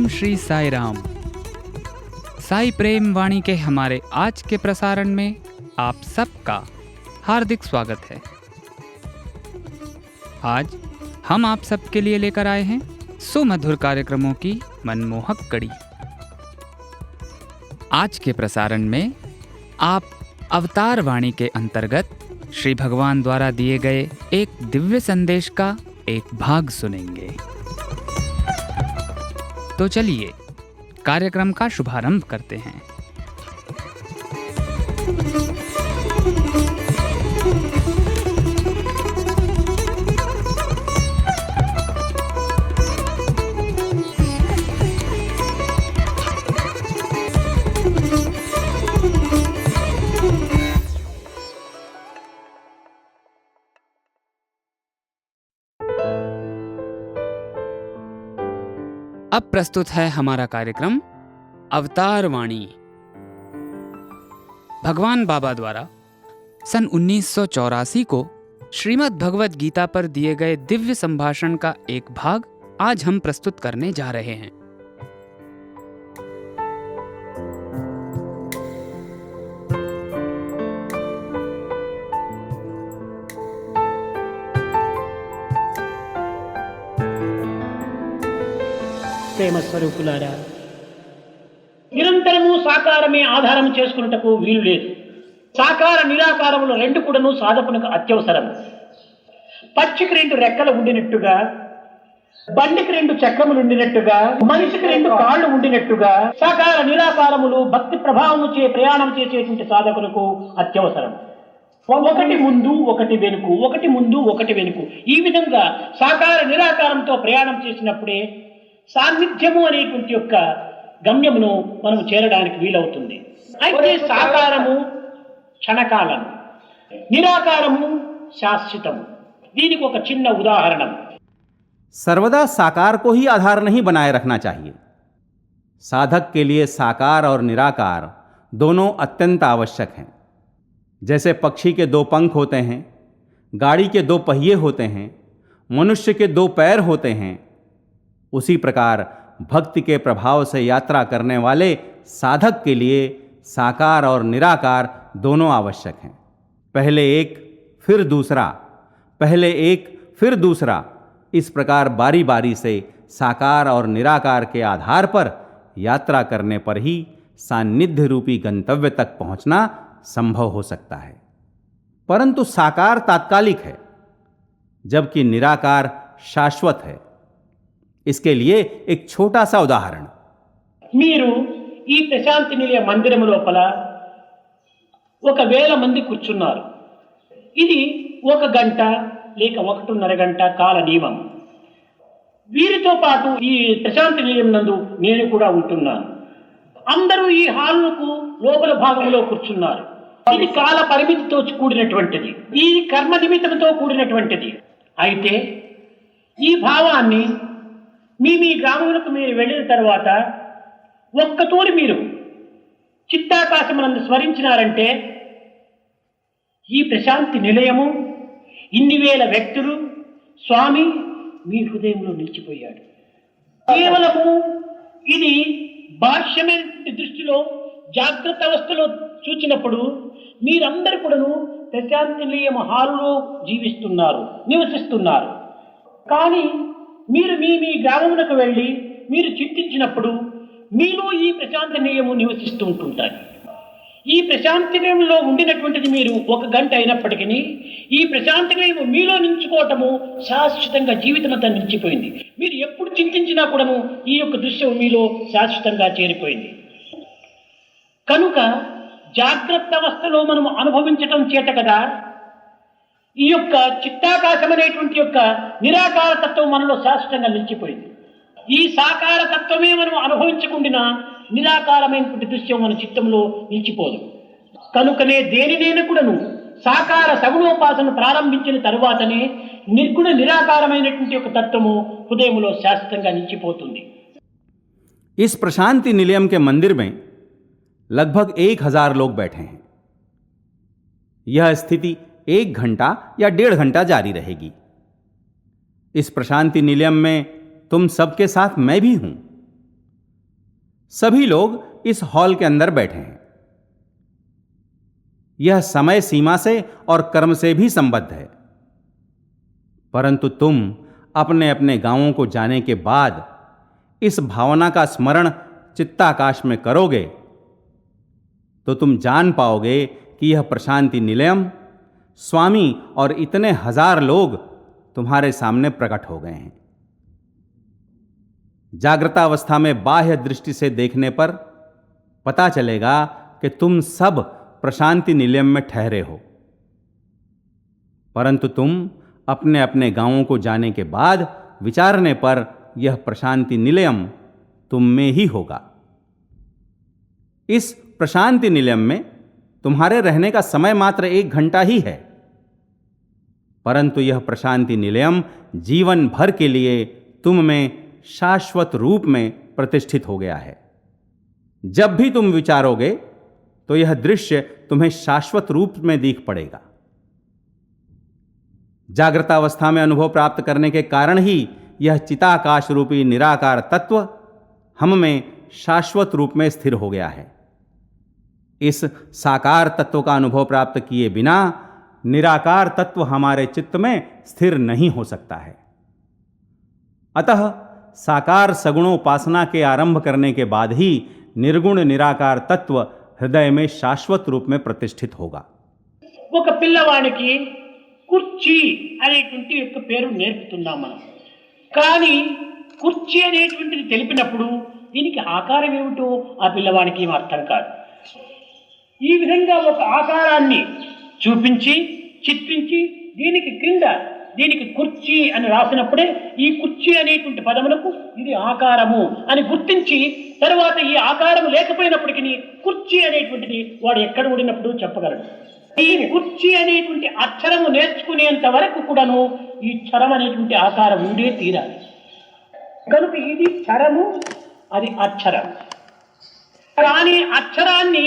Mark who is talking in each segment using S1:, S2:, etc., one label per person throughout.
S1: ओम श्री साई राम। साई प्रेम वाणी के हमारे आज के प्रसारण में आप सबका हार्दिक स्वागत है। आज हम आप सबके लिए लेकर आए हैं सुमधुर कार्यक्रमों की मनमोहक कड़ी। आज के प्रसारण में आप अवतार वाणी के अंतर्गत श्री भगवान द्वारा दिए गए एक दिव्य संदेश का एक भाग सुनेंगे। तो चलिए कार्यक्रम का शुभारंभ करते हैं। अब प्रस्तुत है हमारा कार्यक्रम अवतार वाणी। भगवान बाबा द्वारा सन 1984 को श्रीमद् भगवद गीता पर दिए गए दिव्य संभाषण का एक भाग आज हम प्रस्तुत करने जा रहे हैं।
S2: ప్రేమ స్వరూపులారా, నిరంతరము సాకారమే ఆధారం చేసుకున్నటకు వీలు లేదు. సాకార నిరాకారములు రెండు కూడాను సాధకునికి అత్యవసరం. పక్షికి రెండు రెక్కలు ఉండినట్టుగా, బండికి రెండు చక్రములు ఉండినట్టుగా, మనిషికి రెండు కాళ్ళు ఉండినట్టుగా సాకార నిరాకారములు భక్తి ప్రభావము చే ప్రయాణం చేసేటువంటి సాధకులకు అత్యవసరం. ఒకటి ముందు ఒకటి వెనుకు, ఒకటి ముందు ఒకటి వెనుకు, ఈ విధంగా సాకార నిరాకారంతో ప్రయాణం చేసినప్పుడే సాన్నిధ్యము అనేటువంటి యొక్క గమ్యమును మనం చేరడానికి వీలవుతుంది. అయితే సాకారము క్షణకాలం, నిరాకారము శాశ్వతము. దీనికి ఒక చిన్న ఉదాహరణ.
S3: सर्वदा साकार को ही आधार नहीं बनाए रखना चाहिए. साधक के लिए साकार और निराकार दोनों अत्यंत आवश्यक हैं. जैसे पक्षी के दो पंख होते हैं, गाड़ी के दो पहिए होते हैं, मनुष्य के दो पैर होते हैं, उसी प्रकार भक्ति के प्रभाव से यात्रा करने वाले साधक के लिए साकार और निराकार दोनों आवश्यक हैं. पहले एक फिर दूसरा, पहले एक फिर दूसरा, इस प्रकार बारी बारी से साकार और निराकार के आधार पर यात्रा करने पर ही सान्निध्य रूपी गंतव्य तक पहुंचना संभव हो सकता है. परंतु साकार तात्कालिक है, जबकि निराकार शाश्वत है. इसके लिए एक छोटा सा उदाहरण.
S2: మీరు ఈ ప్రశాంతి నిలయ మందిరము లోపల 1000 మంది కూర్చున్నారు. ఇది 1 గంట లేక 1.5 గంట కాల నియమం. వీరితో పాటు ఈ ప్రశాంతి నిలయం నందు నేను కూడా ఉంటున్నాను. అందరూ ఈ హాలుకు లోపల భాగంలో కూర్చున్నారు. ఇది కాల పరిమితితో కూడినటువంటిది, ఈ కర్మ నిమిత్తంతో కూడినటువంటిది. అయితే ఈ భావాన్ని మీ గ్రామములకు మీరు వెళ్ళిన తర్వాత ఒక్కతూరి మీరు చిత్తాకాశమునందు స్మరించినారంటే ఈ ప్రశాంతి నిలయము, ఇన్ని వేల వ్యక్తులు, స్వామి మీ హృదయంలో నిలిచిపోయాడు. కేవలము ఇది భాష్యమైన దృష్టిలో జాగ్రత్త అవస్థలో చూచినప్పుడు మీరందరూ కూడాను ప్రశాంతి నిలయం హాలులో జీవిస్తున్నారు, నివసిస్తున్నారు. కానీ మీరు మీ గ్రామమునకు వెళ్ళి మీరు చింతించినప్పుడు మీలో ఈ ప్రశాంతి నిలయము నివసిస్తూ ఉంటుంటారు. ఈ ప్రశాంతి నిలయంలో ఉండినటువంటిది మీరు 1 గంట అయినప్పటికీ ఈ ప్రశాంతి నిలయము మీలో నిలిచిపోవటము శాశ్వతంగా జీవితమంతా నిలిచిపోయింది. మీరు ఎప్పుడు చింతించినా కూడాను ఈ యొక్క దృశ్యం మీలో శాశ్వతంగా చేరిపోయింది. కనుక జాగ్రత్త అవస్థలో మనము అనుభవించటం చేత కదా ఈ యొక్క చిత్తాకాశం అనేటువంటి యొక్క నిరాకార తత్వం మనలో శాశ్వతంగా నిలిచిపోయింది. ఈ సాకార తత్వమే మనం అనుభవించకుండా నిరాకారమైనటువంటి దృశ్యం మన చిత్తంలో నిలిచిపోదు. కనుకనే దేనినైనా కూడాను సాకార సగుణోపాసన ప్రారంభించిన తరువాతనే నిర్గుణ నిరాకారమైనటువంటి యొక్క తత్వము హృదయంలో శాశ్వతంగా నిలిచిపోతుంది.
S3: इस प्रशांति निलयम के मंदिर में लगभग 1000 लोग बैठे हैं. यह स्थिति 1 घंटा या 1.5 घंटा जारी रहेगी. इस प्रशांति निलयम में तुम सबके साथ मैं भी हूं. सभी लोग इस हॉल के अंदर बैठे हैं। यह समय सीमा से और कर्म से भी संबद्ध है, परंतु तुम अपने अपने गांवों को जाने के बाद इस भावना का स्मरण चित्ताकाश में करोगे तो तुम जान पाओगे कि यह प्रशांति निलयम, स्वामी और इतने हजार लोग तुम्हारे सामने प्रकट हो गए हैं। जागृतावस्था में बाह्य दृष्टि से देखने पर पता चलेगा कि तुम सब प्रशांति निलयम में ठहरे हो, परंतु तुम अपने अपने गांवों को जाने के बाद विचारने पर यह प्रशांति निलयम तुम में ही होगा। इस प्रशांति निलयम में तुम्हारे रहने का समय मात्र 1 घंटा ही है, परंतु यह प्रशांति निलयम जीवन भर के लिए तुम में शाश्वत रूप में प्रतिष्ठित हो गया है। जब भी तुम विचारोगे तो यह दृश्य तुम्हें शाश्वत रूप में दिख पड़ेगा। जागृतावस्था में अनुभव प्राप्त करने के कारण ही यह चिताकाश रूपी निराकार तत्व हम में शाश्वत रूप में स्थिर हो गया है। इस साकार तत्व का अनुभव प्राप्त किए बिना निराकार तत्व हमारे चित्त में स्थिर नहीं हो सकता है। अतः साकार सगुणोपासना के आरंभ करने के बाद ही निर्गुण निराकार तत्व हृदय में शाश्वत रूप में प्रतिष्ठित होगा।
S2: ఒక పిల్లవాడికి కుర్చీ అనేటువంటి యొక్క పేరు నేర్పుతున్నాం మనం. కానీ కుర్చీ అనేటువంటిది తెలిపినప్పుడు దీనికి ఆకారం ఏమిటో ఆ పిల్లవాడికి ఏం అర్థం కాదు. ఈ విధంగా ఒక ఆకారాన్ని చూపించి చిత్రించి దీనికి క్రింద దీనికి కుర్చీ అని రాసినప్పుడే ఈ కుర్చీ అనేటువంటి పదములకు ఇది ఆకారము అని గుర్తించి తర్వాత ఈ ఆకారము లేకపోయినప్పటికీ కుర్చీ అనేటువంటిది వాడు ఎక్కడ ఉండినప్పుడు చెప్పగలడు. ఈ కుర్చీ అనేటువంటి అక్షరము నేర్చుకునేంత వరకు కూడాను ఈ క్షరం అనేటువంటి ఆకారం ఉండే తీరాలి. కనుక ఇది క్షరము, అది అక్షరం. కానీ అక్షరాన్ని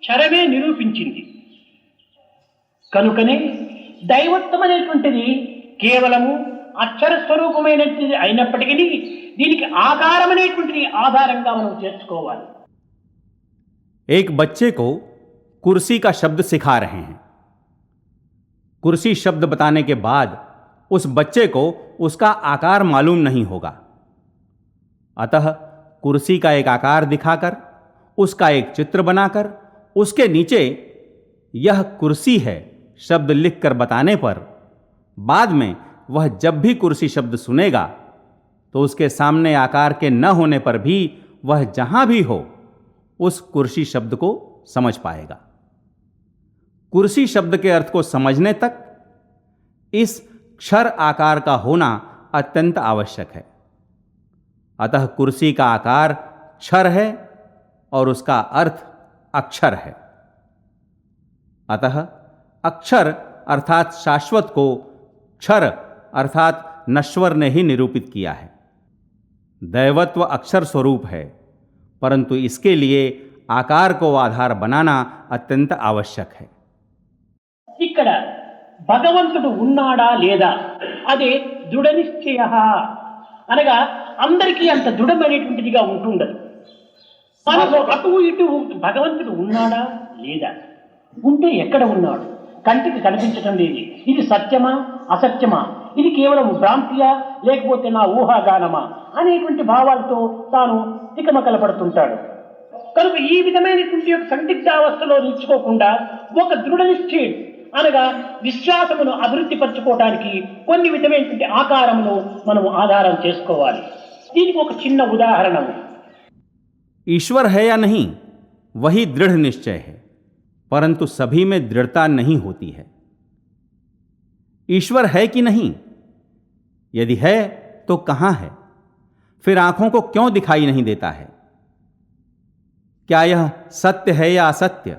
S2: క్షరమే నిరూపించింది. కనుకనే దైవత్వం అనేటువంటిది కేవలము అక్షర స్వరూపమైనది అయినప్పటికీ దీనికి ఆకారం అనేటువంటిది ఆధారంగా మనం చేర్చుకోవాలి.
S3: एक बच्चे को कुर्सी का शब्द सिखा रहे हैं। कुर्सी शब्द बताने के बाद उस बच्चे को उसका आकार मालूम नहीं होगा, अतः कुर्सी का एक आकार दिखाकर उसका एक चित्र बनाकर उसके नीचे यह कुर्सी है शब्द लिखकर बताने पर बाद में वह जब भी कुर्सी शब्द सुनेगा तो उसके सामने आकार के न होने पर भी वह जहां भी हो उस कुर्सी शब्द को समझ पाएगा। कुर्सी शब्द के अर्थ को समझने तक इस क्षर आकार का होना अत्यंत आवश्यक है। अतः कुर्सी का आकार क्षर है और उसका अर्थ अक्षर है। अतः अक्षर अर्थात शाश्वत को क्षर अर्थात नश्वर ने ही निरूपित किया है। दैवत्व अक्षर स्वरूप है, परंतु इसके लिए आकार को आधार बनाना अत्यंत आवश्यक है।
S2: ఇక్కడ భగవంతుడు ఉన్నాడా లేదా అదే దృఢ నిశ్చయ అనగా అందరికీ అంత దృఢమైనటువంటిదిగా ఉంటుండదు. మనకు అటు ఇటు భగవంతుడు ఉన్నాడా లేదా, ఉంటే ఎక్కడ ఉన్నాడు, కంటికి కనిపించడం లేదు, ఇది సత్యమా అసత్యమా, ఇది కేవలం భ్రాంతియా లేకపోతే నా ఊహాగానమా అనేటువంటి భావాలతో తాను తికమకల పడుతుంటాడు. కనుక ఈ విధమైనటువంటి యొక్క సందిగ్ధావస్థలో నిలుచుకోకుండా ఒక దృఢ నిశ్చయం అనగా విశ్వాసమును అభివృద్ధి పరచుకోవడానికి కొన్ని విధమైనటువంటి ఆకారమును మనం ఆధారం చేసుకోవాలి. దీనికి ఒక చిన్న ఉదాహరణ.
S3: ईश्वर है या नहीं वही दृढ़ निश्चय है, परंतु सभी में दृढ़ता नहीं होती है। ईश्वर है कि नहीं, यदि है तो कहां है, फिर आंखों को क्यों दिखाई नहीं देता है? क्या यह सत्य है या असत्य,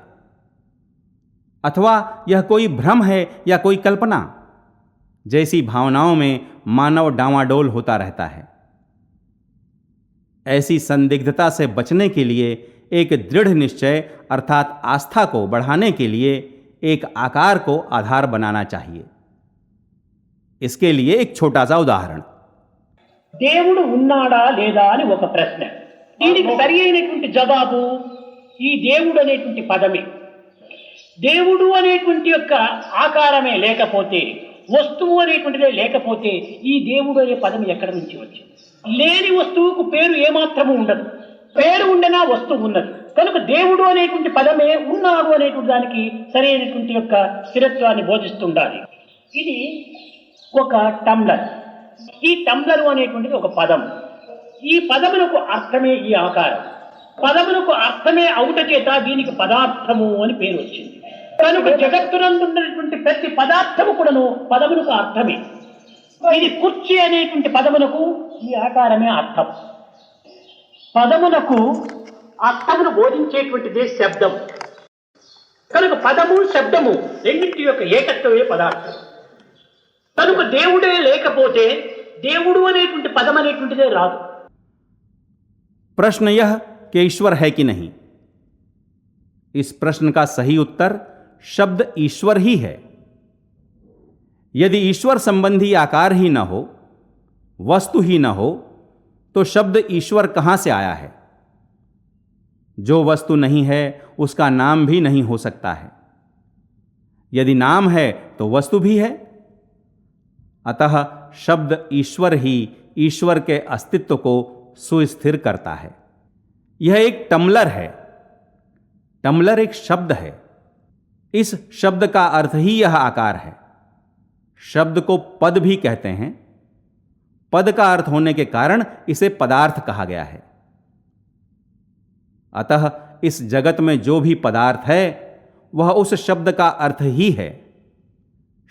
S3: अथवा यह कोई भ्रम है या कोई कल्पना, जैसी भावनाओं में मानव डांवाडोल होता रहता है। ऐसी संदिग्धता से बचने के लिए एक दृढ़ निश्चय अर्थात आस्था को बढ़ाने के लिए एक आकार को आधार बनाना चाहिए। इसके लिए एक छोटा सा उदाहरण।
S2: దేవుడు ఉన్నాడా లేదా అని ఒక ప్రశ్న. దీనికి సరి అయినటువంటి జవాబు ఈ దేవుడు అనేటువంటి పదమే. దేవుడు అనేటువంటి యొక్క ఆకారమే లేకపోతే, వస్తువు అనేటువంటిదే లేకపోతే ఈ దేవుడు అనే పదం ఎక్కడి నుంచి వచ్చింది? లేని వస్తువుకు పేరు ఏమాత్రము ఉండదు, పేరు ఉండనా వస్తువు ఉన్నది. కనుక దేవుడు అనేటువంటి పదమే ఉన్నాడు అనేటువంటి దానికి సరైనటువంటి యొక్క స్థిరత్వాన్ని బోధిస్తుండాలి. ఇది ఒక టంబ్లర్. ఈ టంబ్లరు అనేటువంటిది ఒక పదం. ఈ పదములకు అర్థమే ఈ ఆకారం. పదములకు అర్థమే అవుట చేత దీనికి పదార్థము అని పేరు వచ్చింది. కనుక జగత్తునందున్నటువంటి ప్రతి పదార్థము కూడాను పదములకు అర్థమే. ఇది కుర్చీ అనేటువంటి పదమునకు ఈ ఆకారమే అర్థం. పదమునకు అర్థమును బోధించేటువంటిదే శబ్దం. కనుక పదము శబ్దము రెండింటి యొక్క ఏకత్వమే పదార్థం. కనుక దేవుడే లేకపోతే దేవుడు అనేటువంటి పదం అనేటువంటిదే రాదు.
S3: प्रश्न यह कि ईश्वर है कि नहीं, इस प्रश्न का सही उत्तर शब्द ईश्वर ही है. यदि ईश्वर संबंधी आकार ही न हो, वस्तु ही न हो, तो शब्द ईश्वर कहां से आया है? जो वस्तु नहीं है उसका नाम भी नहीं हो सकता है. यदि नाम है तो वस्तु भी है. अतः शब्द ईश्वर ही ईश्वर के अस्तित्व को सुस्थिर करता है. यह एक टम्बलर है. टम्बलर एक शब्द है. इस शब्द का अर्थ ही यह आकार है. शब्द को पद भी कहते हैं. पद का अर्थ होने के कारण इसे पदार्थ कहा गया है. अतः इस जगत में जो भी पदार्थ है वह उस शब्द का अर्थ ही है.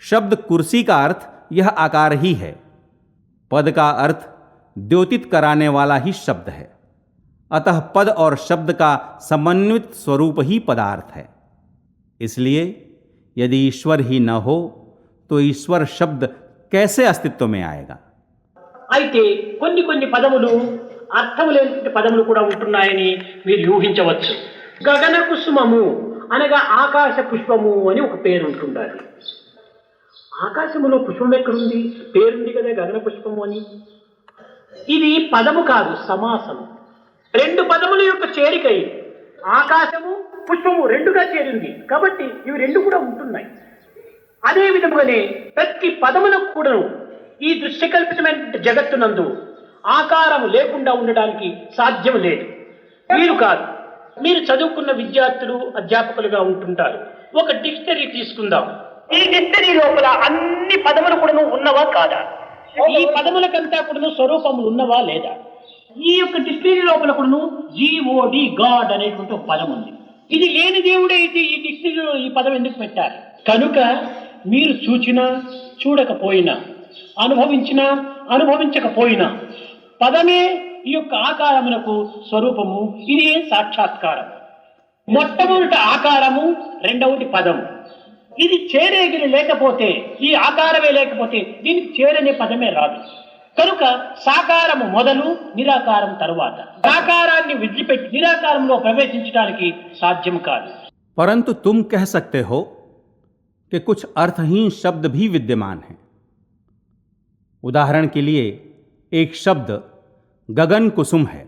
S3: शब्द कुर्सी का अर्थ यह आकार ही है. पद का अर्थ द्योतित कराने वाला ही शब्द है. अतः पद और शब्द का समन्वित स्वरूप ही पदार्थ है. इसलिए यदि ईश्वर ही न हो तो ईश्वर शब्द कैसे अस्तित्व में आएगा?
S2: అయితే కొన్ని కొన్ని పదములు అర్థం లేని పదములు కూడా ఉంటున్నాయని మీరు ఊహించవచ్చు. గగన కుసుమము అనగా ఆకాశ పుష్పము అని ఒక పేరు ఉంటుండాలి. ఆకాశములో పుష్పం ఎక్కడుంది? పేరుంది కదా గగన పుష్పము అని. ఇది పదము కాదు, సమాసము. రెండు పదముల యొక్క చేరిక ఇది. ఆకాశము పుష్పము రెండుగా చేరింది కాబట్టి ఇవి రెండు కూడా ఉంటున్నాయి. అదే విధముగానే ప్రతి పదములకు కూడా ఈ దృశ్యకల్పితమైన జగత్తునందు ఆకారము లేకుండా ఉండడానికి సాధ్యం లేదు. మీరు కాదు, మీరు చదువుకున్న విద్యార్థులు అధ్యాపకులుగా ఉంటుంటారు. ఒక డిక్షనరీ తీసుకుందాం. ఈ డిక్షనరీ లోపల అన్ని పదములు కూడా ఉన్నవా కాదా? ఈ పదములకంతా కూడా స్వరూపములు ఉన్నవా లేదా? ఈ యొక్క డిక్షనరీ లోపల కూడా GOD గాడ్ అనేటువంటి ఒక పదం ఉంది. ఇది లేని దేవుడే అయితే ఈ డిక్షనరీలో ఈ పదం ఎందుకు పెట్టారు? కనుక మీరు చూచినా చూడకపోయినా, అనుభవించినా అనుభవించకపోయినా పదమే ఈ యొక్క ఆకారమునకు స్వరూపము. ఇది సాక్షాత్కారం. మొట్టమొదటి ఆకారము, రెండవది పదము. ఇది చేరేగిరి లేకపోతే, ఈ ఆకారమే లేకపోతే దీనికి చేరనే పదమే రాదు. కనుక సాకారము మొదలు, నిరాకారం తరువాత. సాకారాన్ని విడిచిపెట్టి నిరాకారంలో ప్రవేశించడానికి సాధ్యం కాదు.
S3: परंतु तुम कह सकते हो कि कुछ अर्थहीन शब्द भी विद्यमान हैं. उदाहरण के लिए एक शब्द गगन कुसुम है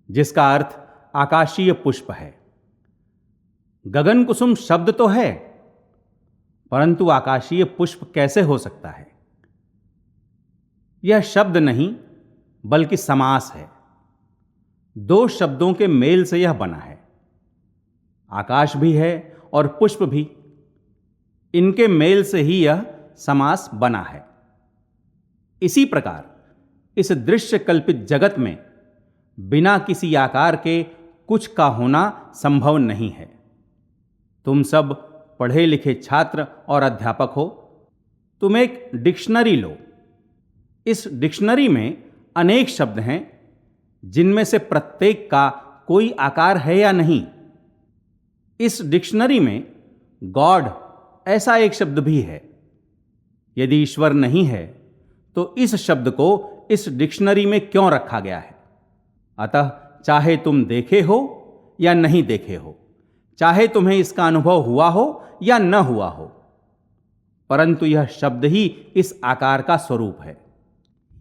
S3: जिसका अर्थ आकाशीय पुष्प है. गगन कुसुम शब्द तो है, परंतु आकाशीय पुष्प कैसे हो सकता है? यह शब्द नहीं बल्कि समास है. दो शब्दों के मेल से यह बना है. आकाश भी है और पुष्प भी. इनके मेल से ही यह समास बना है. इसी प्रकार इस दृश्य कल्पित जगत में बिना किसी आकार के कुछ का होना संभव नहीं है. तुम सब पढ़े लिखे छात्र और अध्यापक हो. तुम एक डिक्शनरी लो. इस डिक्शनरी में अनेक शब्द हैं जिनमें से प्रत्येक का कोई आकार है या नहीं. इस डिक्शनरी में गॉड ऐसा एक शब्द भी है. यदि ईश्वर नहीं है तो इस शब्द को इस डिक्शनरी में क्यों रखा गया है? अतः चाहे तुम देखे हो या नहीं देखे हो, चाहे तुम्हें इसका अनुभव हुआ हो या न हुआ हो, परंतु यह शब्द ही इस आकार का स्वरूप है.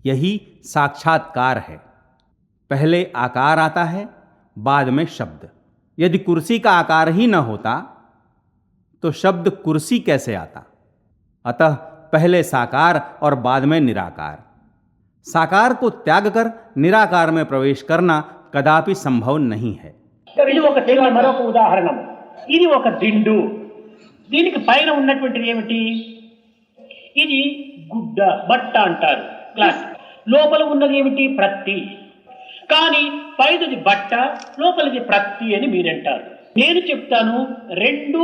S3: यही साक्षात्कार है. पहले आकार आता है, बाद में शब्द। यदि कुर्सी का आकार ही न होता तो शब्द कुर्सी कैसे आता? अतः पहले साकार और बाद में निराकार। साकार को त्याग कर निराकार में प्रवेश करना कदापि संभव नहीं है।
S2: ఇది ఒక చిన్న మరొక ఉదాహరణ. ఇది ఒక దిండు. దీనికి పైన ఉన్నటువంటిది ఏమిటి? ఇది గుడ్డ, బట్ట అంటారు, క్లాత్. లోపల ఉన్నది ఏమిటి? ప్రత్తి. కానీ పైనది బట్ట, లోపలిది ప్రత్తి అని మీరంటారు. నేను చెప్తాను రెండు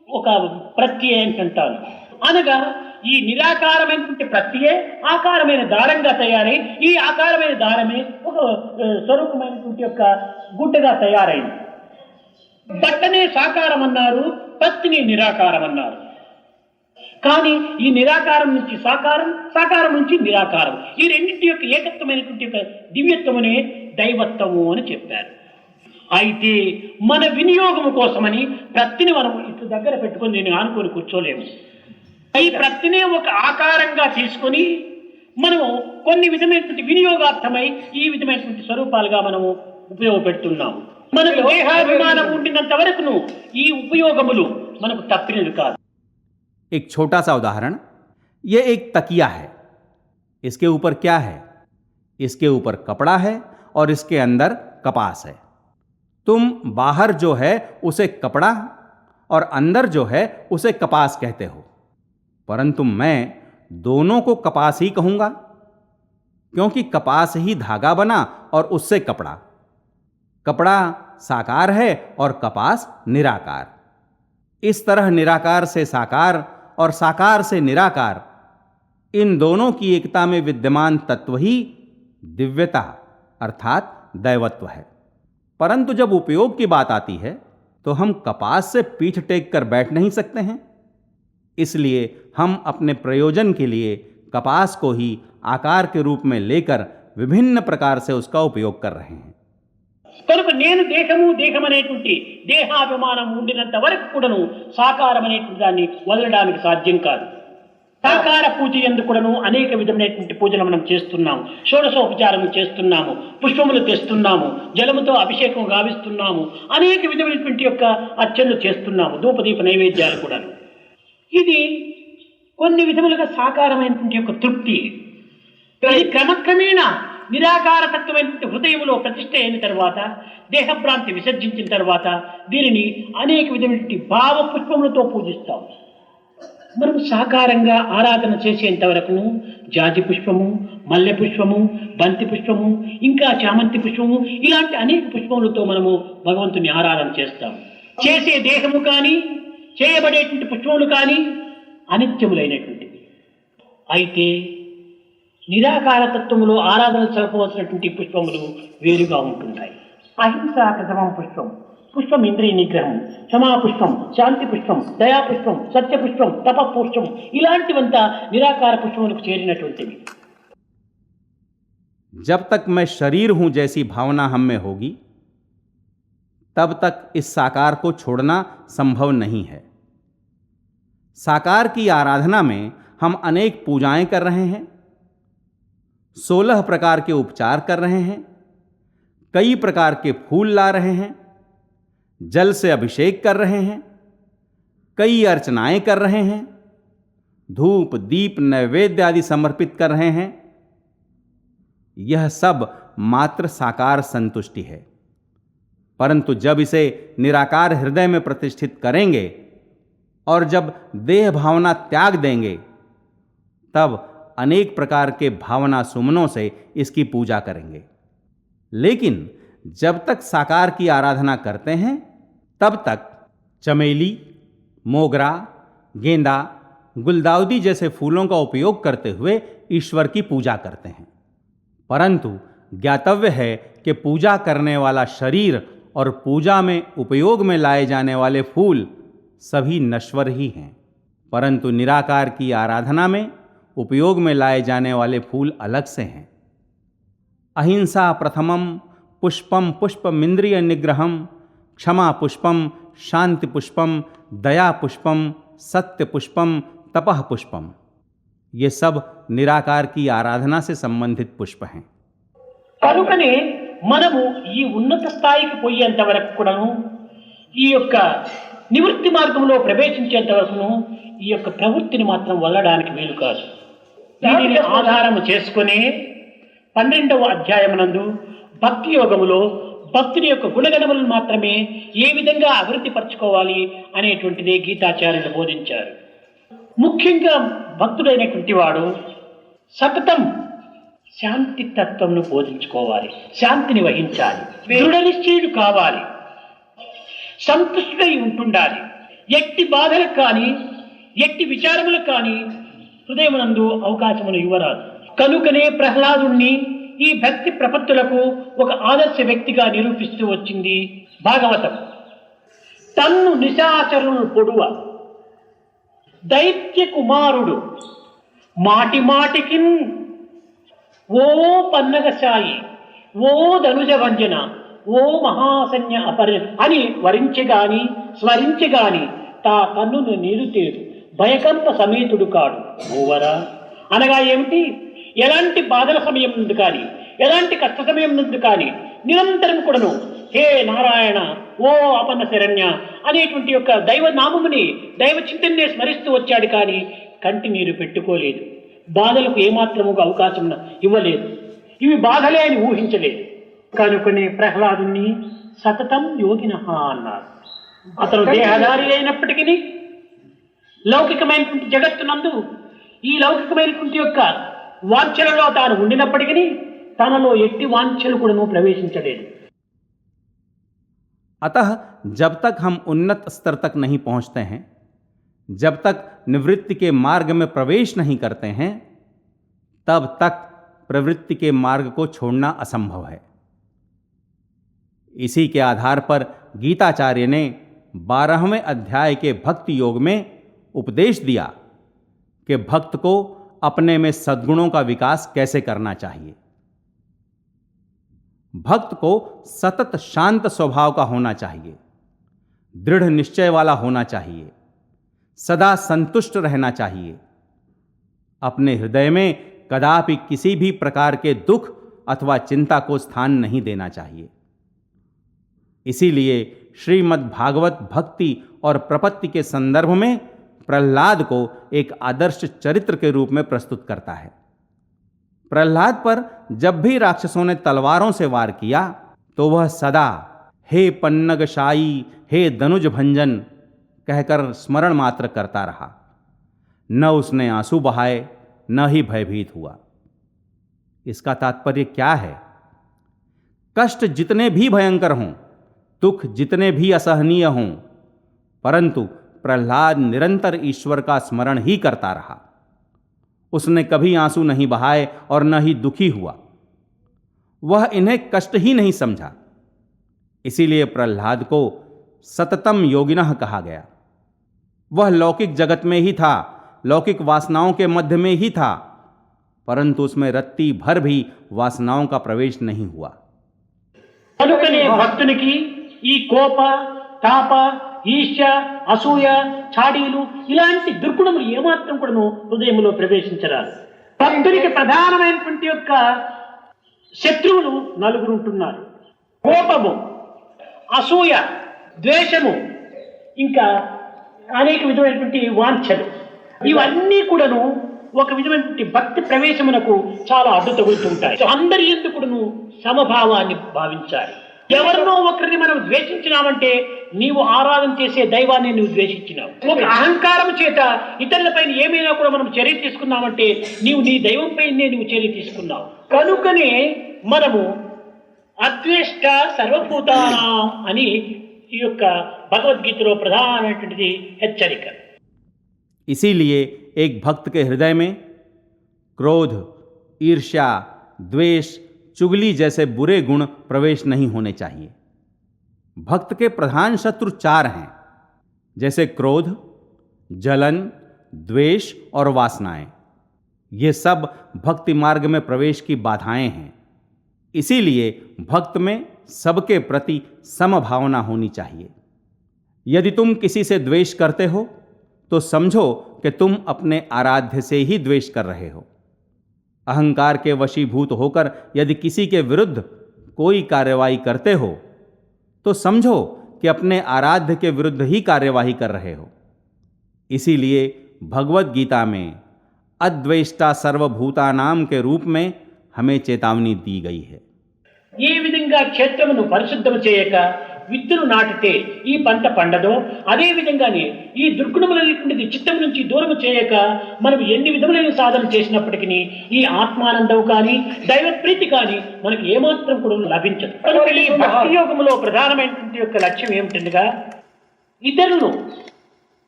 S2: ఒక ప్రత్తి అంటాను. అనగా ఈ నిరాకారమైనటువంటి ప్రత్యే ఆకారమైన దారంగా తయారై, ఈ ఆకారమైన దారమే ఒక స్వరూపమైనటువంటి యొక్క గుడ్డగా తయారైంది. బట్టనే సాకారం అన్నారు, ప్రత్తిని నిరాకారం అన్నారు. కానీ ఈ నిరాకారం నుంచి సాకారం, సాకారం నుంచి నిరాకారం, ఈ రెండింటి యొక్క ఏకత్వమైనటువంటి యొక్క దివ్యత్వమునే దైవత్వము అని చెప్పారు. అయితే మన వినియోగము కోసమని ప్రత్తిని మనం ఇటు దగ్గర పెట్టుకొని నేను ఆనుకొని కూర్చోలేము. ఈ ప్రత్తినే ఒక ఆకారంగా తీసుకొని మనము కొన్ని విధమైనటువంటి వినియోగార్థమై ఈ విధమైనటువంటి స్వరూపాలుగా మనము ఉపయోగపెడుతున్నాము. మనకు దేహాభిమానం ఉండినంత వరకును ఈ ఉపయోగములు మనకు తప్పినది కాదు.
S3: एक छोटा सा उदाहरण, यह एक तकिया है। इसके ऊपर क्या है? इसके ऊपर कपड़ा है और इसके अंदर कपास है। तुम बाहर जो है उसे कपड़ा और अंदर जो है उसे कपास कहते हो, परंतु मैं दोनों को कपास ही कहूंगा, क्योंकि कपास ही धागा बना और उससे कपड़ा। कपड़ा साकार है और कपास निराकार। इस तरह निराकार से साकार और साकार से निराकार, इन दोनों की एकता में विद्यमान तत्व ही दिव्यता अर्थात दैवत्व है। परंतु जब उपयोग की बात आती है तो हम कपास से पीठ टेक कर बैठ नहीं सकते हैं। इसलिए हम अपने प्रयोजन के लिए कपास को ही आकार के रूप में लेकर विभिन्न प्रकार से उसका उपयोग कर रहे हैं।
S2: కనుక నేను దేహము, దేహం అనేటువంటి దేహాభిమానం ఉండినంత వరకు కూడాను సాకారం అనేటువంటి దాన్ని వదలడానికి సాధ్యం కాదు. సాకార పూజ యందు కూడాను అనేక విధమైనటువంటి పూజలు మనం చేస్తున్నాము. షోడశోపచారం చేస్తున్నాము, పుష్పములు తెస్తున్నాము, జలముతో అభిషేకం గావిస్తున్నాము, అనేక విధమైనటువంటి యొక్క అర్చనలు చేస్తున్నాము, ధూపదీప నైవేద్యాలు కూడాను. ఇది కొన్ని విధములుగా సాకారమైనటువంటి యొక్క తృప్తి. ఇది క్రమక్రమేణా నిరాకార తత్వమైనటువంటి హృదయంలో ప్రతిష్ఠ అయిన తర్వాత, దేహభ్రాంతి విసర్జించిన తర్వాత దీనిని అనేక విధమైనటువంటి భావ పుష్పములతో పూజిస్తాం. మనం సాకారంగా ఆరాధన చేసేంత వరకును జాజి పుష్పము, మల్లె పుష్పము, బంతి పుష్పము, ఇంకా చామంతి పుష్పము, ఇలాంటి అనేక పుష్పములతో మనము భగవంతుని ఆరాధన చేస్తాం. చేసే దేహము కానీ, చేయబడేటువంటి పుష్పములు కానీ అనిత్యములైనటువంటివి. అయితే నిరాకార తత్వములో ఆరాధన జరపవలసినటువంటి పుష్పములు వేరుగా ఉంటున్నాయి. అహింస ప్రథమ పుష్పం, పుష్పం ఇంద్రియ నిగ్రహం, క్షమా పుష్పం, శాంతి పుష్పం, దయా పుష్పం, సత్య పుష్పం, తప పుష్పం, ఇలాంటివంతా నిరాకార పుష్పములకు చేరినటువంటివి.
S3: जब तक मैं शरीर हूं जैसी भावना हम में होगी, तब तक इस साकार को छोड़ना संभव नहीं है। साकार की आराधना में हम अनेक पूजाएं कर रहे हैं, 16 प्रकार के उपचार कर रहे हैं, कई प्रकार के फूल ला रहे हैं, जल से अभिषेक कर रहे हैं, कई अर्चनाएं कर रहे हैं, धूप दीप नैवेद्य आदि समर्पित कर रहे हैं। यह सब मात्र साकार संतुष्टि है। परंतु जब इसे निराकार हृदय में प्रतिष्ठित करेंगे और जब देह भावना त्याग देंगे, तब अनेक प्रकार के भावना सुमनों से इसकी पूजा करेंगे। लेकिन जब तक साकार की आराधना करते हैं, तब तक चमेली, मोगरा, गेंदा, गुलदाउदी जैसे फूलों का उपयोग करते हुए ईश्वर की पूजा करते हैं। परंतु ज्ञातव्य है कि पूजा करने वाला शरीर और पूजा में उपयोग में लाए जाने वाले फूल सभी नश्वर ही हैं। परंतु निराकार की आराधना में उपयोग में लाए जाने वाले फूल अलग से हैं। अहिंसा प्रथमम पुष्पम पुष्पमिंद्रिय निग्रहम, क्षमा पुष्पम, शांति पुष्पम, दया पुष्पम, सत्य पुष्पम, तपः पुष्पम, ये सब निराकार की आराधना से संबंधित पुष्प हैं।
S2: కనుకనే మనము ఈ ఉన్నత స్థాయికి పోయేంత వరకు కూడాను, ఈ యొక్క నివృత్తి మార్గంలో ప్రవేశించేంత వరకును ఈ యొక్క ప్రవృత్తిని మాత్రం వదలడానికి వీలు కాదు. దీనిని ఆధారము చేసుకుని 12వ అధ్యాయమునందు భక్తి యోగములో భక్తుని యొక్క గుణగణములను మాత్రమే ఏ విధంగా అభివృద్ధి పరచుకోవాలి అనేటువంటిది గీతాచార్యులు బోధించారు. ముఖ్యంగా భక్తుడైనటువంటి వాడు సతతం శాంతి తత్వంను బోధించుకోవాలి, శాంతిని వహించాలి, దృఢ నిశ్చయుడు కావాలి, సంతుష్టుడై ఉంటుండాలి. ఎట్టి బాధలకు కానీ ఎట్టి విచారములకు కానీ హృదయమునందు అవకాశమును ఇవ్వరాదు. కనుకనే ప్రహ్లాదుణ్ణి ఈ భక్తి ప్రపత్తులకు ఒక ఆదర్శ వ్యక్తిగా నిరూపిస్తూ వచ్చింది భాగవతం. తన్ను నిశాచరులు పొడువ దైత్య కుమారుడు మాటి మాటికి ఓ పన్నగశాయి, ఓ ధనుజ వంజన, ఓ మహాసన్య అపరి అని వరించగాని స్మరించగాని తా కన్నును నీరుతేడు భయకంప సమేతుడు కాడు ఓవరా. అనగా ఏమిటి? ఎలాంటి బాధల సమయం నుండి కానీ ఎలాంటి కష్ట సమయం నుండి కానీ నిరంతరం కూడాను హే నారాయణ, ఓ అపన్న శరణ్య అనేటువంటి యొక్క దైవ నామముని, దైవ చింతనే స్మరిస్తూ వచ్చాడు. కానీ కంటి నీరు పెట్టుకోలేదు, బాధలకు ఏమాత్రముగా అవకాశం ఇవ్వలేదు, ఇవి బాధలే అని ఊహించలేదు. కనుకనే ప్రహ్లాదుని సతతం యోగినః అన్నారు. అతను దేహదారి అయినప్పటికీ లౌకికమైనటువంటి జగత్తునందు ఈ లౌకికమైనటువంటి యొక్క వాంఛలలో తాను ఉండినప్పటికీ తనలో ఎట్టి వాంఛలు కూడా ప్రవేశించలేదు.
S3: अतः जब तक हम उन्नत स्तर तक नहीं पहुंचते हैं, जब तक निवृत्ति के मार्ग में प्रवेश नहीं करते हैं, तब तक प्रवृत्ति के मार्ग को छोड़ना असंभव है। इसी के आधार पर गीताचार्य ने 12वें अध्याय के भक्ति योग में उपदेश दिया कि भक्त को अपने में सद्गुणों का विकास कैसे करना चाहिए। भक्त को सतत शांत स्वभाव का होना चाहिए, दृढ़ निश्चय वाला होना चाहिए, सदा संतुष्ट रहना चाहिए, अपने हृदय में कदापि किसी भी प्रकार के दुख अथवा चिंता को स्थान नहीं देना चाहिए। इसीलिए श्रीमद् भागवत भक्ति और प्रपत्ति के संदर्भ में प्रहलाद को एक आदर्श चरित्र के रूप में प्रस्तुत करता है। प्रहलाद पर जब भी राक्षसों ने तलवारों से वार किया तो वह सदा हे पन्नगशाई, हे धनुज भंजन कहकर स्मरण मात्र करता रहा। न उसने आंसू बहाए, न ही भयभीत हुआ। इसका तात्पर्य क्या है? कष्ट जितने भी भयंकर हों, दुख जितने भी असहनीय हों, परंतु प्रहलाद निरंतर ईश्वर का स्मरण ही करता रहा। उसने कभी आंसू नहीं बहाए और न ही दुखी हुआ। वह इन्हें कष्ट ही नहीं समझा। इसीलिए प्रहलाद को सततम योगिनः कहा गया। वह लौकिक जगत में ही था, लौकिक वासनाओं के मध्य में ही था, परंतु उसमें रत्ती भर भी वासनाओं का प्रवेश नहीं हुआ।
S2: కనుకనే భక్తునికి ఈ కోప, తాప, ఈర్ష్య, అసూయ, చాడీలు ఇలాంటి దుర్గుణములు ఏమాత్రం కూడా హృదయంలో ప్రవేశించరాదు. భక్తునికి ప్రధానమైనటువంటి యొక్క శత్రువులు నలుగురు ఉంటున్నారు. కోపము, అసూయ, ద్వేషము, ఇంకా అనేక విధమైనటువంటి వాంఛలు, ఇవన్నీ కూడాను ఒక విధమైనటువంటి భక్తి ప్రవేశమునకు చాలా అడ్డు తగులుతుంటాయి. అందరి యందు కూడాను సమభావాన్ని భావించాలి. ఎవరినో ఒకరిని మనం ద్వేషించినామంటే నీవు ఆరాధన చేసే దైవాన్ని నువ్వు ద్వేషించినావు. ఒక అహంకారం చేత ఇతరులపైన ఏమైనా కూడా మనం చర్య తీసుకున్నామంటే నీవు నీ దైవంపైనే నువ్వు చర్య తీసుకున్నావు. కనుకనే మనము అద్వేష్ట సర్వభూతానాం అని ఈ యొక్క భగవద్గీతలో ప్రధానమైనటువంటిది హెచ్చరిక.
S3: इसीलिए एक भक्त के हृदय में क्रोध, ईर्ष्या, द्वेष, चुगली जैसे बुरे गुण प्रवेश नहीं होने चाहिए। भक्त के प्रधान शत्रु 4 हैं, जैसे क्रोध, जलन, द्वेष और वासनाएं। ये सब भक्ति मार्ग में प्रवेश की बाधाएं हैं। इसीलिए भक्त में सबके प्रति समभावना होनी चाहिए। यदि तुम किसी से द्वेष करते हो तो समझो कि तुम अपने आराध्य से ही द्वेष कर रहे हो। अहंकार के वशीभूत होकर यदि किसी के विरुद्ध कोई कार्यवाही करते हो तो समझो कि अपने आराध्य के विरुद्ध ही कार्यवाही कर रहे हो। इसीलिए भगवत गीता में अद्वेष्टा सर्वभूतानाम के रूप में हमें चेतावनी दी गई है।
S2: ఏ విధంగా క్షేత్రమును పరిశుద్ధము చేయక విత్తును నాటితే ఈ పంట పండదో, అదే విధంగానే ఈ దుర్గుణములైనటువంటి చిత్తం నుంచి దూరము చేయక మనం ఎన్ని విధములైన సాధన చేసినప్పటికీ ఈ ఆత్మానందం కానీ దైవ ప్రీతి కానీ మనకి ఏమాత్రం కూడా లభించదు. కనుక ఈ భక్తి యోగములో ప్రధానమైనటువంటి యొక్క లక్ష్యం ఏమిటనగా ఇతరులను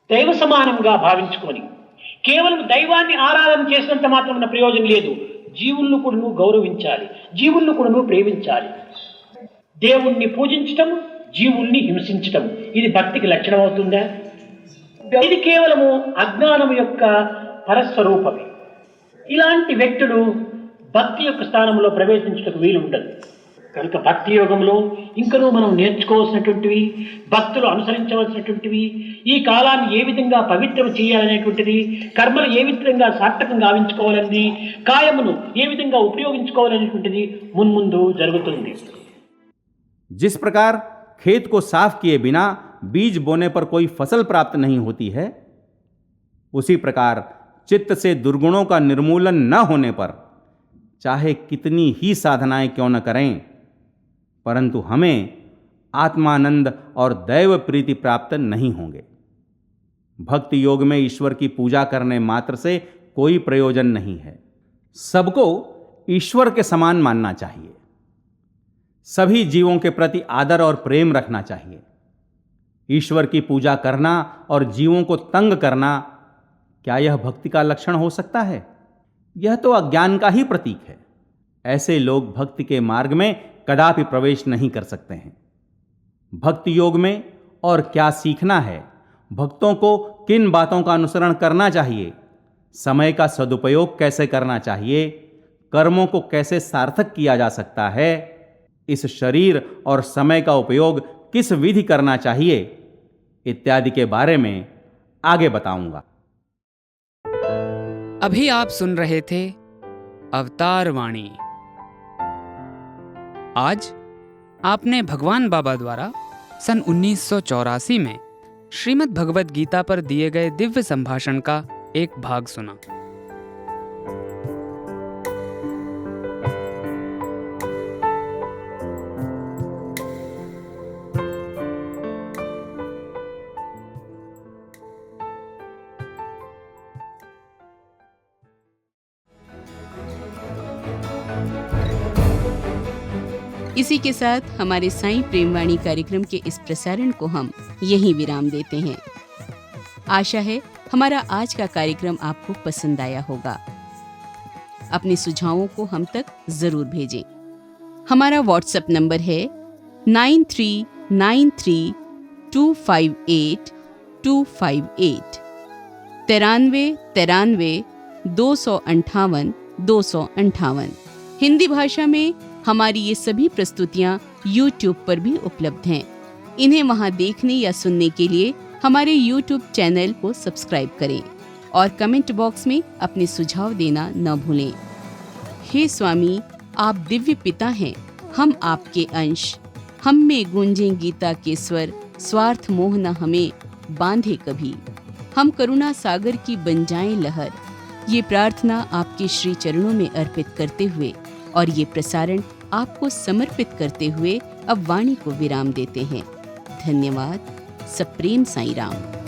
S2: దైవ సమానంగా భావించుకొని కేవలం దైవాన్ని ఆరాధన చేసినంత మాత్రమే ప్రయోజనం లేదు. జీవులను కూడా గౌరవించాలి, జీవులను కూడా ప్రేమించాలి. దేవుణ్ణి పూజించటం, జీవుల్ని హింసించటం ఇది భక్తికి లక్షణం అవుతుందా? ఇది కేవలము అజ్ఞానం యొక్క పరస్వరూపమే. ఇలాంటి వ్యక్తులు భక్తి యొక్క స్థానంలో ప్రవేశించటకు వీలు ఉండదు. కనుక భక్తి యోగంలో ఇంకనూ మనం నేర్చుకోవాల్సినటువంటివి, భక్తులు అనుసరించవలసినటువంటివి, ఈ కాలాన్ని ఏ విధంగా పవిత్రం చేయాలనేటువంటిది, కర్మలు ఏ విధంగా సార్థకంగా గావించుకోవాలని, కాయమును ఏ విధంగా ఉపయోగించుకోవాలనేటువంటిది మున్ముందు జరుగుతుంది.
S3: जिस प्रकार खेत को साफ किए बिना बीज बोने पर कोई फसल प्राप्त नहीं होती है, उसी प्रकार चित्त से दुर्गुणों का निर्मूलन न होने पर चाहे कितनी ही साधनाएं क्यों न करें, परंतु हमें आत्मानंद और दैव प्रीति प्राप्त नहीं होंगे। भक्ति योग में ईश्वर की पूजा करने मात्र से कोई प्रयोजन नहीं है। सबको ईश्वर के समान मानना चाहिए, सभी जीवों के प्रति आदर और प्रेम रखना चाहिए। ईश्वर की पूजा करना और जीवों को तंग करना, क्या यह भक्ति का लक्षण हो सकता है? यह तो अज्ञान का ही प्रतीक है। ऐसे लोग भक्ति के मार्ग में कदापि प्रवेश नहीं कर सकते हैं। भक्ति योग में और क्या सीखना है, भक्तों को किन बातों का अनुसरण करना चाहिए, समय का सदुपयोग कैसे करना चाहिए, कर्मों को कैसे सार्थक किया जा सकता है, इस शरीर और समय का उपयोग किस विधि करना चाहिए, इत्यादि के बारे में आगे बताऊंगा।
S1: अभी आप सुन रहे थे अवतार वाणी। आज आपने भगवान बाबा द्वारा सन 1984 में श्रीमद् भगवत गीता पर दिए गए दिव्य संभाषण का एक भाग सुना।
S4: इसी के साथ हमारे साईं प्रेमवाणी कार्यक्रम के इस प्रसारण को हम यहीं विराम देते हैं। आशा है हमारा आज का कार्यक्रम आपको पसंद आया होगा। अपने सुझावों को हम तक जरूर भेजें। हमारा व्हाट्सएप नंबर है 9393258258 93 हिंदी भाषा में हमारी ये सभी प्रस्तुतियाँ YouTube पर भी उपलब्ध हैं। इन्हें वहाँ देखने या सुनने के लिए हमारे YouTube चैनल को सब्सक्राइब करें और कमेंट बॉक्स में अपने सुझाव देना न भूलें। हे स्वामी, आप दिव्य पिता हैं, हम आपके अंश, हम में गूंजें गीता के स्वर, स्वार्थ मोह न हमें बांधे कभी, हम करुणा सागर की बन जाएं लहर। ये प्रार्थना आपके श्री चरणों में अर्पित करते हुए और ये प्रसारण आपको समर्पित करते हुए अब वाणी को विराम देते हैं। धन्यवाद। सप्रेम साईं राम।